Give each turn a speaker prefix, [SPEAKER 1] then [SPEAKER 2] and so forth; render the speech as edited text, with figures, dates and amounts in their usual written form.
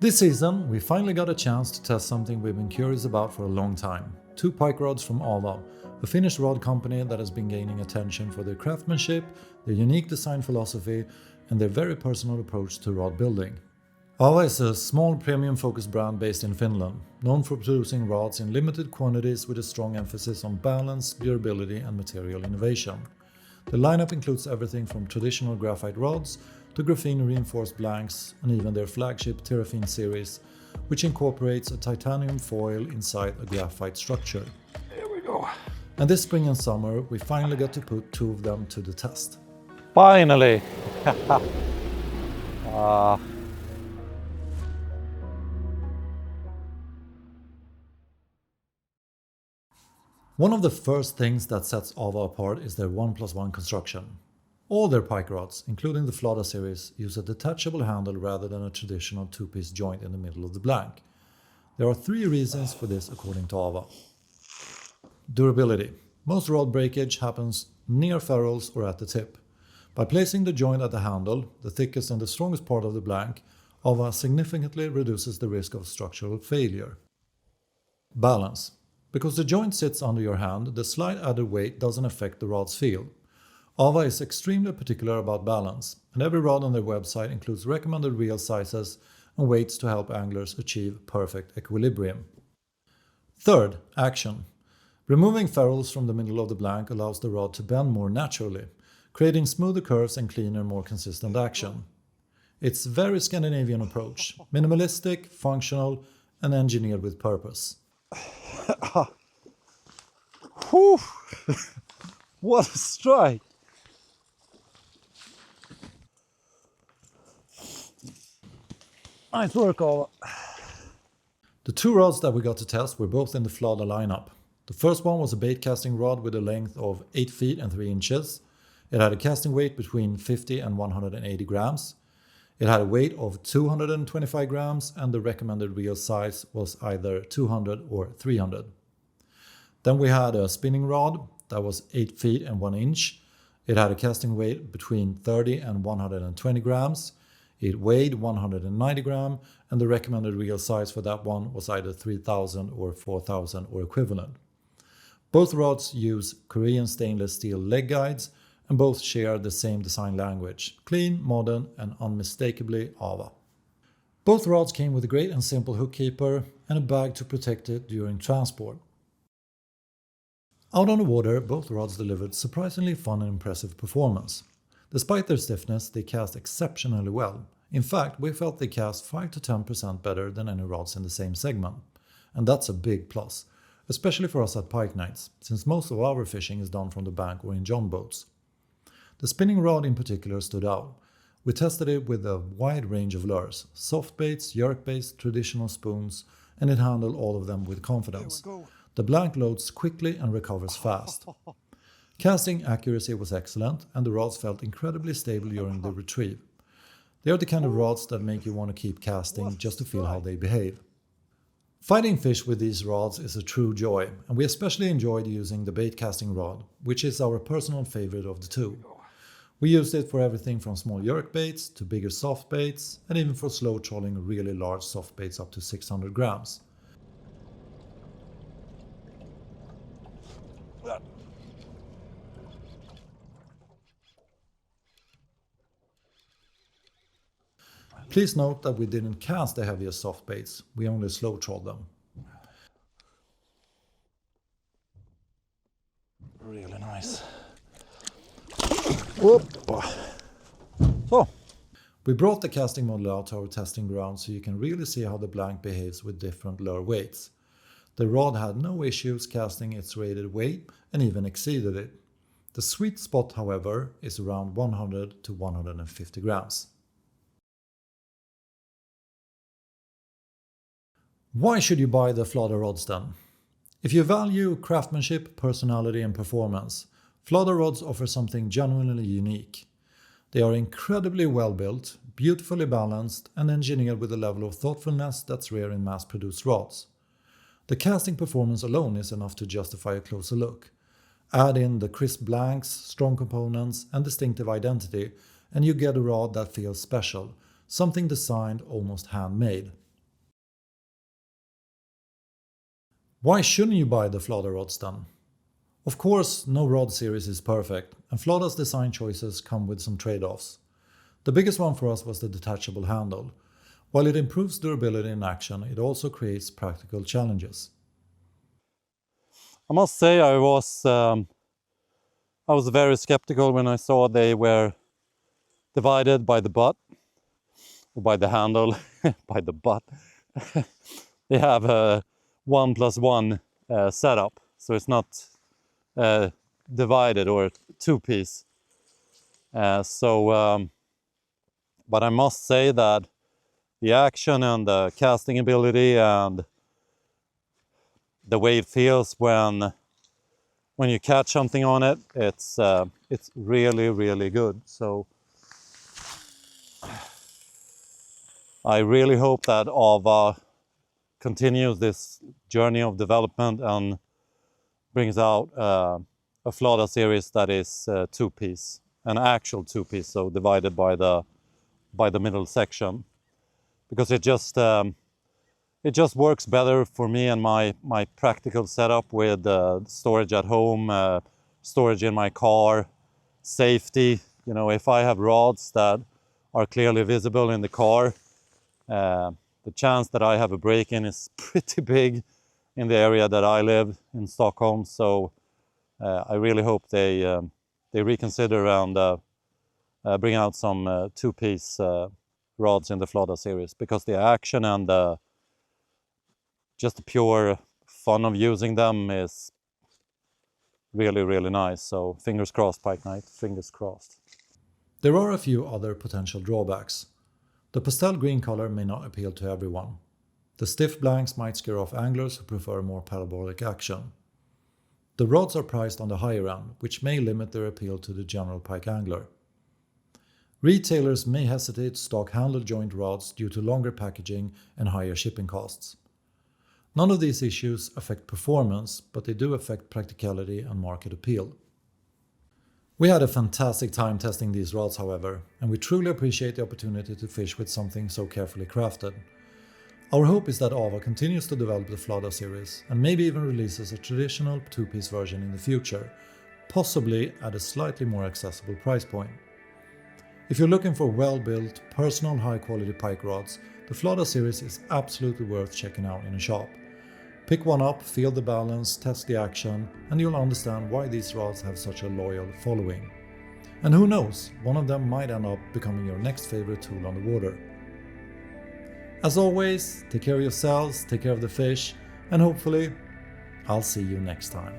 [SPEAKER 1] This season, we finally got a chance to test something we've been curious about for a long time. 2 pike rods from AAVA, a Finnish rod company that has been gaining attention for their craftsmanship, their unique design philosophy, and their very personal approach to rod building. AAVA is a small premium-focused brand based in Finland, known for producing rods in limited quantities with a strong emphasis on balance, durability, and material innovation. The lineup includes everything from traditional graphite rods to graphene-reinforced blanks, and even their flagship Terraphene series, which incorporates a titanium foil inside a graphite structure.
[SPEAKER 2] Here we go.
[SPEAKER 1] And this spring and summer, we finally got to put 2 of them to the test.
[SPEAKER 2] Finally!
[SPEAKER 1] One of the first things that sets AAVA apart is their 1+1 construction. All their pike rods, including the Flada series, use a detachable handle rather than a traditional 2-piece joint in the middle of the blank. There are 3 reasons for this according to AAVA. Durability. Most rod breakage happens near ferrules or at the tip. By placing the joint at the handle, the thickest and the strongest part of the blank, AAVA significantly reduces the risk of structural failure. Balance. Because the joint sits under your hand, the slight added weight doesn't affect the rod's feel. AAVA is extremely particular about balance, and every rod on their website includes recommended reel sizes and weights to help anglers achieve perfect equilibrium. Third, action. Removing ferrules from the middle of the blank allows the rod to bend more naturally, creating smoother curves and cleaner, more consistent action. It's a very Scandinavian approach, minimalistic, functional, and engineered with purpose.
[SPEAKER 2] Whew. What a strike! Nice work, AAVA.
[SPEAKER 1] The 2 rods that we got to test were both in the Flada lineup. The first one was a bait casting rod with a length of 8 feet and 3 inches. It had a casting weight between 50 and 180 grams. It had a weight of 225 grams and the recommended reel size was either 200 or 300. Then we had a spinning rod that was 8 feet and 1 inch. It had a casting weight between 30 and 120 grams. It weighed 190 grams and the recommended reel size for that one was either 3000 or 4000 or equivalent. Both rods use Korean stainless steel leg guides and both share the same design language, clean, modern, and unmistakably AAVA. Both rods came with a great and simple hook keeper and a bag to protect it during transport. Out on the water, both rods delivered surprisingly fun and impressive performance. Despite their stiffness, they cast exceptionally well. In fact, we felt they cast 5 to 10% better than any rods in the same segment. And that's a big plus, especially for us at Pikeknights, since most of our fishing is done from the bank or in john boats. The spinning rod in particular stood out. We tested it with a wide range of lures, soft baits, jerk baits, traditional spoons, and it handled all of them with confidence. The blank loads quickly and recovers fast. Casting accuracy was excellent and the rods felt incredibly stable during the retrieve. They are the kind of rods that make you want to keep casting just to feel how they behave. Fighting fish with these rods is a true joy, and we especially enjoyed using the bait casting rod, which is our personal favorite of the 2. We used it for everything from small jerk baits to bigger soft baits, and even for slow trolling really large soft baits up to 600 grams. Please note that we didn't cast the heaviest soft baits, we only slow trolled them.
[SPEAKER 2] Really nice. Whoop. So,
[SPEAKER 1] we brought the casting model out to our testing ground so you can really see how the blank behaves with different lure weights. The rod had no issues casting its rated weight and even exceeded it. The sweet spot, however, is around 100 to 150 grams. Why should you buy the Flada rods then? If you value craftsmanship, personality and performance, Flada rods offer something genuinely unique. They are incredibly well built, beautifully balanced and engineered with a level of thoughtfulness that's rare in mass-produced rods. The casting performance alone is enough to justify a closer look. Add in the crisp blanks, strong components and distinctive identity and you get a rod that feels special, something designed almost handmade. Why shouldn't you buy the Flada rods then? Of course, no rod series is perfect, and Flada's design choices come with some trade-offs. The biggest one for us was the detachable handle. While it improves durability in action, it also creates practical challenges.
[SPEAKER 2] I must say I was very skeptical when I saw they were divided by the butt, or by the handle, by the butt. They have a 1+1 setup, so it's not divided or two-piece. But I must say that the action and the casting ability and the way it feels when you catch something on it, it's really, really good. So I really hope that AAVA continues this journey of development and brings out a Flada series that is two-piece, an actual two-piece, so divided by the middle section, because it just works better for me and my practical setup with storage at home, storage in my car, safety. You know, if I have rods that are clearly visible in the car, the chance that I have a break-in is pretty big in the area that I live in Stockholm. So I really hope they reconsider and bring out some two-piece rods in the Flada series, because the action and just the pure fun of using them is really, really nice. So fingers crossed, Pike Knight, fingers crossed.
[SPEAKER 1] There are a few other potential drawbacks. The pastel green color may not appeal to everyone. The stiff blanks might scare off anglers who prefer more parabolic action. The rods are priced on the higher end, which may limit their appeal to the general pike angler. Retailers may hesitate to stock handle joint rods due to longer packaging and higher shipping costs. None of these issues affect performance, but they do affect practicality and market appeal. We had a fantastic time testing these rods, however, and we truly appreciate the opportunity to fish with something so carefully crafted. Our hope is that AAVA continues to develop the Flada series and maybe even releases a traditional two-piece version in the future, possibly at a slightly more accessible price point. If you're looking for well-built, personal high-quality pike rods, the Flada series is absolutely worth checking out in a shop. Pick one up, feel the balance, test the action, and you'll understand why these rods have such a loyal following. And who knows, one of them might end up becoming your next favorite tool on the water. As always, take care of yourselves, take care of the fish, and hopefully, I'll see you next time.